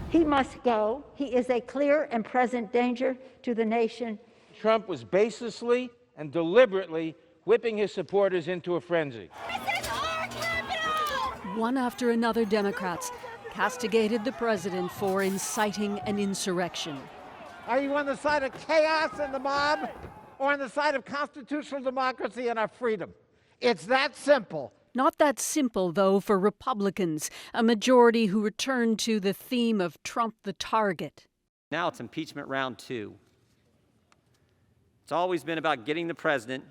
He must go. He is a clear and present danger to the nation. Trump was baselessly and deliberately whipping his supporters into a frenzy. This is our capital! One after another, Democrats castigated the president for inciting an insurrection. Are you on the side of chaos and the mob, or on the side of constitutional democracy and our freedom? It's that simple. Not that simple, though, for Republicans, a majority who returned to the theme of Trump the target. Now it's impeachment round 2. It's always been about getting the president,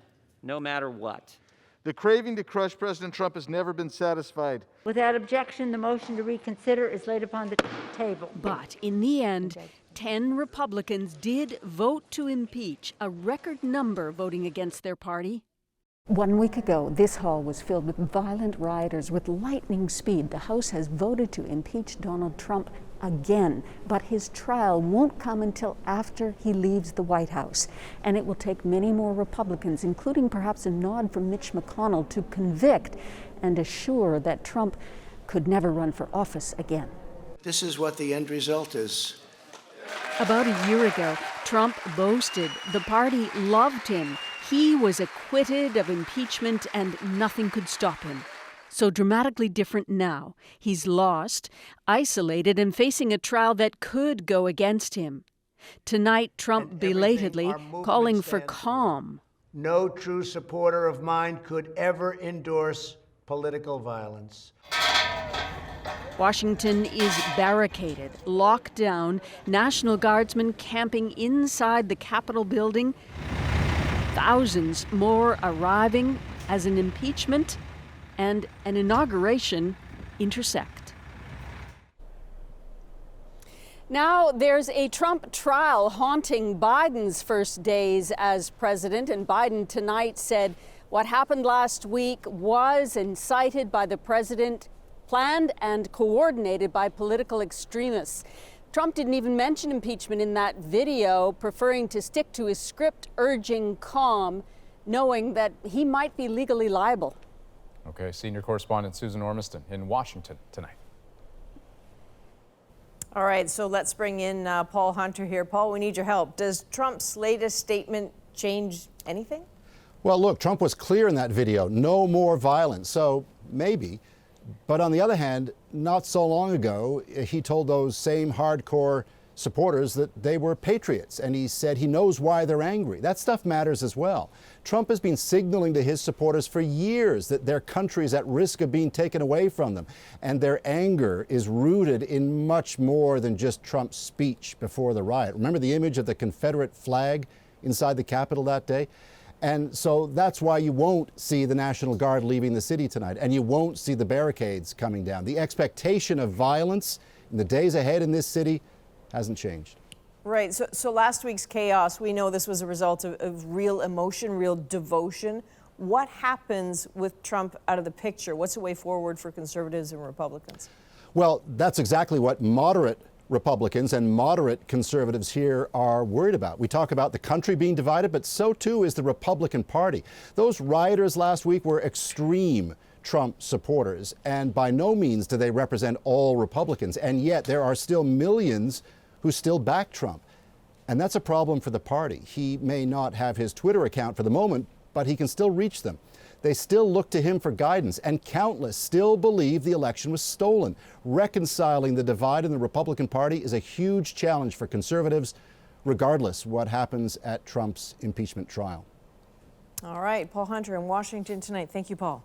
no matter what. The craving to crush President Trump has never been satisfied. Without objection, the motion to reconsider is laid upon the table. But in the end, 10 Republicans did vote to impeach, a record number voting against their party. 1 week ago, this hall was filled with violent rioters with lightning speed. The House has voted to impeach Donald Trump again, but his trial won't come until after he leaves the White House. And it will take many more Republicans, including perhaps a nod from Mitch McConnell, to convict and assure that Trump could never run for office again. This is what the end result is. About a year ago, Trump boasted the party loved him. He was acquitted of impeachment and nothing could stop him. So dramatically different now. He's lost, isolated, and facing a trial that could go against him. Tonight, Trump belatedly calling for calm. No true supporter of mine could ever endorse political violence. Washington is barricaded, locked down, National Guardsmen camping inside the Capitol building. Thousands more arriving as an impeachment and an inauguration intersect. Now there's a Trump trial haunting Biden's first days as president, and Biden tonight said what happened last week was incited by the president, planned and coordinated by political extremists. Trump didn't even mention impeachment in that video, preferring to stick to his script, urging calm, knowing that he might be legally liable. Okay, senior correspondent Susan Ormiston in Washington tonight. All right, so let's bring in Paul Hunter here. Paul, we need your help. Does Trump's latest statement change anything? Well, look, Trump was clear in that video, no more violence, so maybe. But on the other hand, not so long ago, he told those same hardcore supporters that they were patriots, and he said he knows why they're angry. That stuff matters as well. Trump has been signaling to his supporters for years that their country is at risk of being taken away from them, and their anger is rooted in much more than just Trump's speech before the riot. Remember the image of the Confederate flag inside the Capitol that day? And so that's why you won't see the National Guard leaving the city tonight, and you won't see the barricades coming down. The expectation of violence in the days ahead in this city hasn't changed. Right. So last week's chaos, we know this was a result of real emotion, real devotion. What happens with Trump out of the picture? What's the way forward for conservatives and Republicans? Well, that's exactly what moderate Republicans and moderate conservatives here are worried about. We talk about the country being divided, but so too is the Republican Party. Those rioters last week were extreme Trump supporters, and by no means do they represent all Republicans. And yet there are still millions who still back Trump. And that's a problem for the party. He may not have his Twitter account for the moment, but he can still reach them. They still look to him for guidance, and countless still believe the election was stolen. Reconciling the divide in the Republican Party is a huge challenge for conservatives, regardless what happens at Trump's impeachment trial. All right, Paul Hunter in Washington tonight. Thank you, Paul.